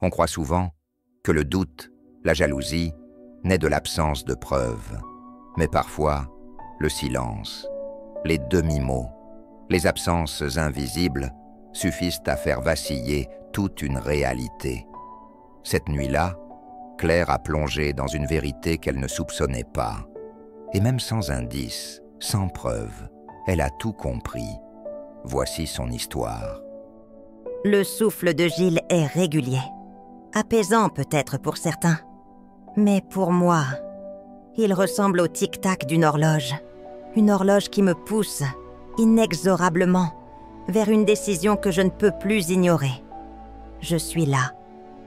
On croit souvent que le doute, la jalousie, naît de l'absence de preuves. Mais parfois, le silence, les demi-mots, les absences invisibles suffisent à faire vaciller toute une réalité. Cette nuit-là, Claire a plongé dans une vérité qu'elle ne soupçonnait pas. Et même sans indice, sans preuve, elle a tout compris. Voici son histoire. Le souffle de Gilles est régulier. Apaisant peut-être pour certains. Mais pour moi, il ressemble au tic-tac d'une horloge. Une horloge qui me pousse, inexorablement, vers une décision que je ne peux plus ignorer. Je suis là,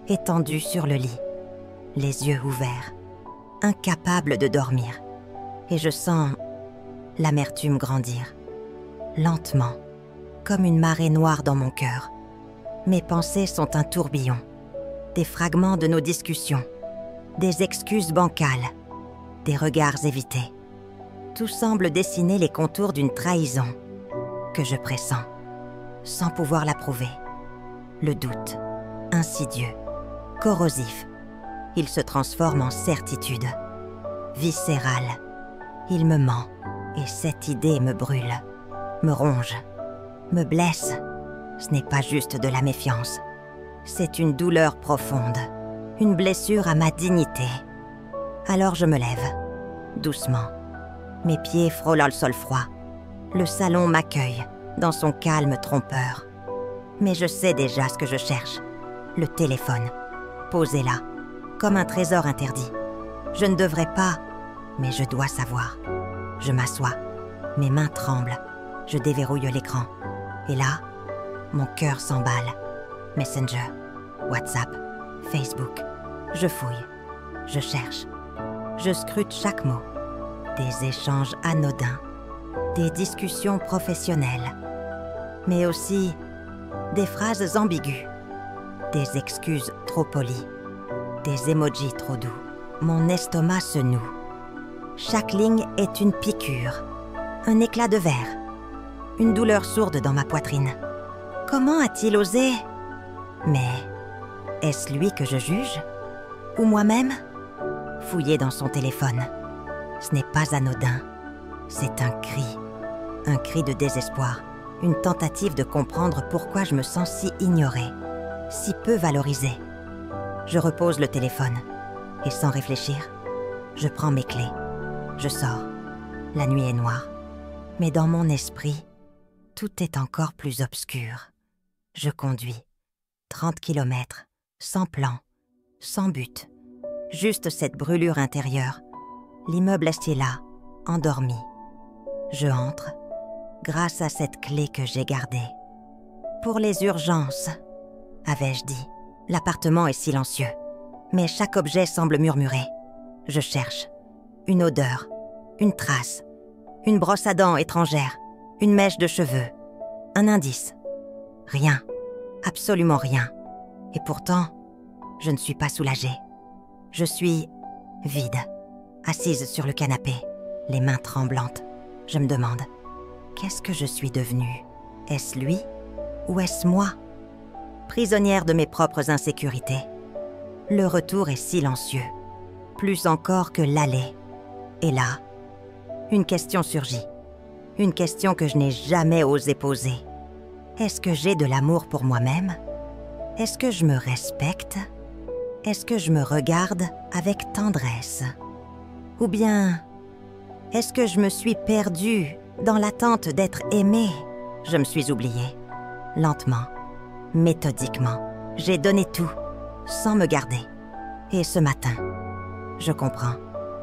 étendue sur le lit, les yeux ouverts, incapable de dormir. Et je sens l'amertume grandir, lentement, comme une marée noire dans mon cœur. Mes pensées sont un tourbillon, des fragments de nos discussions, des excuses bancales, des regards évités. Tout semble dessiner les contours d'une trahison que je pressens, sans pouvoir la prouver. Le doute, insidieux, corrosif, il se transforme en certitude, viscérale. Il me ment, et cette idée me brûle, me ronge, me blesse. Ce n'est pas juste de la méfiance. C'est une douleur profonde, une blessure à ma dignité. Alors je me lève, doucement. Mes pieds frôlant le sol froid. Le salon m'accueille, dans son calme trompeur. Mais je sais déjà ce que je cherche. Le téléphone, posé là, comme un trésor interdit. Je ne devrais pas, mais je dois savoir. Je m'assois, mes mains tremblent, je déverrouille l'écran. Et là, mon cœur s'emballe. Messenger, WhatsApp, Facebook. Je fouille, je cherche. Je scrute chaque mot. Des échanges anodins, des discussions professionnelles, mais aussi des phrases ambiguës, des excuses trop polies, des emojis trop doux. Mon estomac se noue. Chaque ligne est une piqûre, un éclat de verre, une douleur sourde dans ma poitrine. Comment a-t-il osé? Mais est-ce lui que je juge? Ou moi-même? Fouiller dans son téléphone. Ce n'est pas anodin. C'est un cri de désespoir, une tentative de comprendre pourquoi je me sens si ignorée, si peu valorisée. Je repose le téléphone et sans réfléchir, je prends mes clés. Je sors. La nuit est noire. Mais dans mon esprit, tout est encore plus obscur. Je conduis. 30 kilomètres, sans plan, sans but. Juste cette brûlure intérieure. L'immeuble est là, endormi. Je entre, grâce à cette clé que j'ai gardée. Pour les urgences, avais-je dit. L'appartement est silencieux, mais chaque objet semble murmurer. Je cherche. Une odeur, une trace, une brosse à dents étrangère, une mèche de cheveux, un indice. Rien, absolument rien. Et pourtant, je ne suis pas soulagée. Je suis vide, assise sur le canapé, les mains tremblantes. Je me demande, qu'est-ce que je suis devenue? Est-ce lui ou est-ce moi? Prisonnière de mes propres insécurités. Le retour est silencieux, plus encore que l'aller. Et là, une question surgit. Une question que je n'ai jamais osé poser. Est-ce que j'ai de l'amour pour moi-même? Est-ce que je me respecte? Est-ce que je me regarde avec tendresse? Ou bien, est-ce que je me suis perdue dans l'attente d'être aimée? Je me suis oubliée. Lentement, méthodiquement, j'ai donné tout, sans me garder. Et ce matin, je comprends.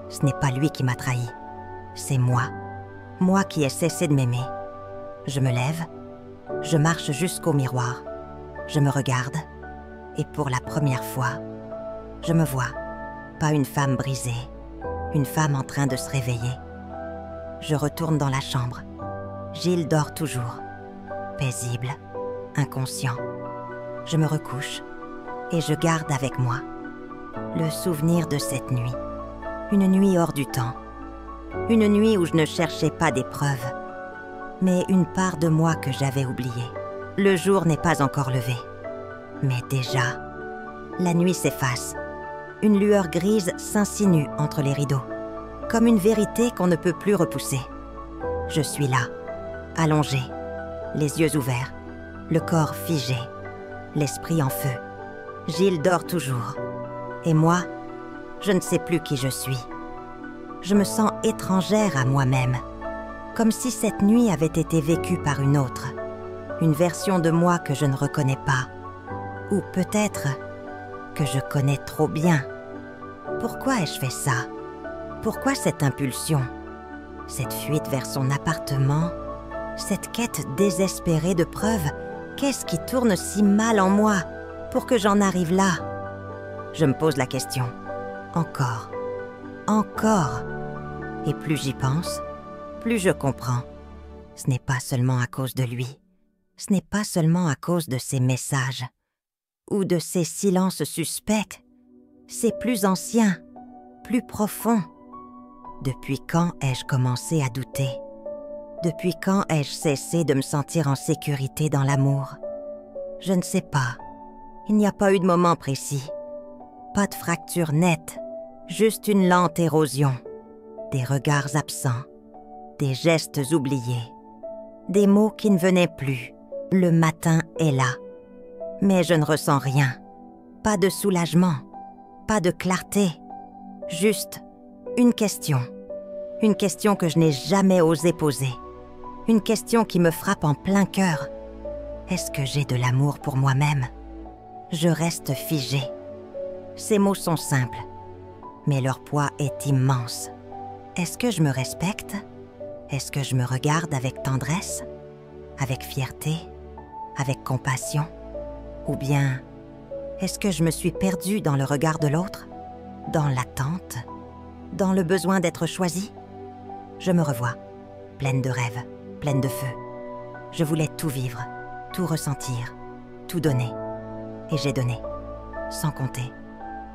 Ce n'est pas lui qui m'a trahi. C'est moi. Moi qui ai cessé de m'aimer. Je me lève. Je marche jusqu'au miroir. Je me regarde. Et pour la première fois, je me vois. Pas une femme brisée. Une femme en train de se réveiller. Je retourne dans la chambre. Gilles dort toujours. Paisible. Inconscient. Je me recouche. Et je garde avec moi le souvenir de cette nuit. Une nuit hors du temps. Une nuit où je ne cherchais pas des preuves, mais une part de moi que j'avais oubliée. Le jour n'est pas encore levé, mais déjà, La nuit s'efface. Une lueur grise s'insinue entre les rideaux, comme une vérité qu'on ne peut plus repousser. Je suis là, allongée, les yeux ouverts, le corps figé, l'esprit en feu. Gilles dort toujours. Et moi, je ne sais plus qui je suis. Je me sens étrangère à moi-même, comme si cette nuit avait été vécue par une autre, une version de moi que je ne reconnais pas, ou peut-être que je connais trop bien. Pourquoi ai-je fait ça? Pourquoi cette impulsion? Cette fuite vers son appartement? Cette quête désespérée de preuves? Qu'est-ce qui tourne si mal en moi pour que j'en arrive là? Je me pose la question. Encore. Encore. Et plus j'y pense, plus je comprends. Ce n'est pas seulement à cause de lui. Ce n'est pas seulement à cause de ses messages ou de ses silences suspects. C'est plus ancien, plus profond. Depuis quand ai-je commencé à douter? Depuis quand ai-je cessé de me sentir en sécurité dans l'amour? Je ne sais pas. Il n'y a pas eu de moment précis. Pas de fracture nette, juste une lente érosion. Des regards absents, des gestes oubliés, des mots qui ne venaient plus. Le matin est là. Mais je ne ressens rien. Pas de soulagement, pas de clarté. Juste une question. Une question que je n'ai jamais osé poser. Une question qui me frappe en plein cœur. Est-ce que j'ai de l'amour pour moi-même? Je reste figée. Ces mots sont simples, mais leur poids est immense. Est-ce que je me respecte? Est-ce que je me regarde avec tendresse? Avec fierté? Avec compassion? Ou bien, est-ce que je me suis perdue dans le regard de l'autre? Dans l'attente? Dans le besoin d'être choisie? Je me revois, pleine de rêves, pleine de feu. Je voulais tout vivre, tout ressentir, tout donner. Et j'ai donné, sans compter,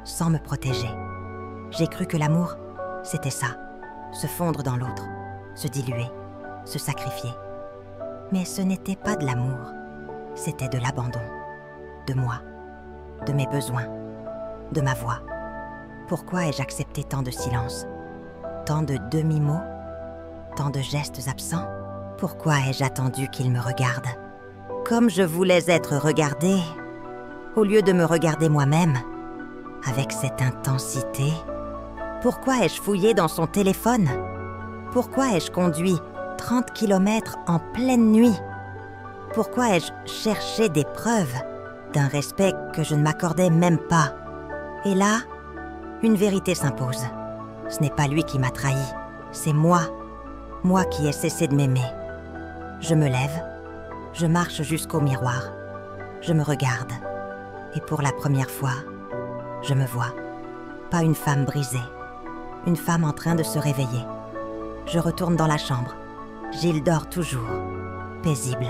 sans me protéger. J'ai cru que l'amour, c'était ça, se fondre dans l'autre, se diluer, se sacrifier. Mais ce n'était pas de l'amour, c'était de l'abandon, de moi, de mes besoins, de ma voix. Pourquoi ai-je accepté tant de silence, tant de demi-mots, tant de gestes absents? Pourquoi ai-je attendu qu'il me regarde? Comme je voulais être regardée, au lieu de me regarder moi-même, avec cette intensité. Pourquoi ai-je fouillé dans son téléphone? Pourquoi ai-je conduit 30 km en pleine nuit? Pourquoi ai-je cherché des preuves d'un respect que je ne m'accordais même pas? Et là, une vérité s'impose. Ce n'est pas lui qui m'a trahi, c'est moi. Moi qui ai cessé de m'aimer. Je me lève, je marche jusqu'au miroir, je me regarde. Et pour la première fois, je me vois. Pas une femme brisée, une femme en train de se réveiller. Je retourne dans la chambre. Gilles dort toujours, paisible,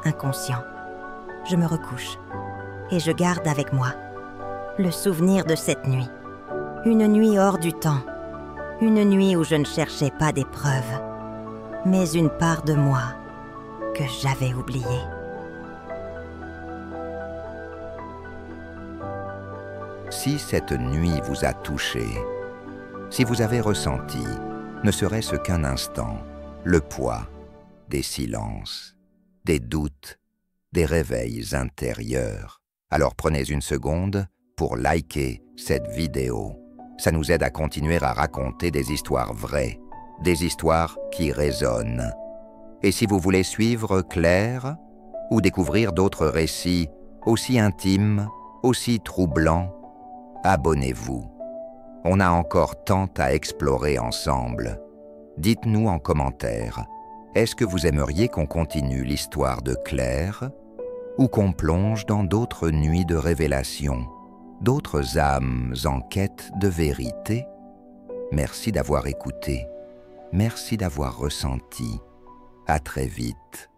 inconscient. Je me recouche et je garde avec moi le souvenir de cette nuit. Une nuit hors du temps. Une nuit où je ne cherchais pas des preuves, mais une part de moi que j'avais oubliée. Si cette nuit vous a touché, si vous avez ressenti, ne serait-ce qu'un instant, le poids des silences, des doutes, des réveils intérieurs, alors prenez une seconde pour liker cette vidéo. Ça nous aide à continuer à raconter des histoires vraies, des histoires qui résonnent. Et si vous voulez suivre Claire ou découvrir d'autres récits aussi intimes, aussi troublants, abonnez-vous. On a encore tant à explorer ensemble. Dites-nous en commentaire, est-ce que vous aimeriez qu'on continue l'histoire de Claire ou qu'on plonge dans d'autres nuits de révélation, d'autres âmes en quête de vérité? Merci d'avoir écouté. Merci d'avoir ressenti. À très vite.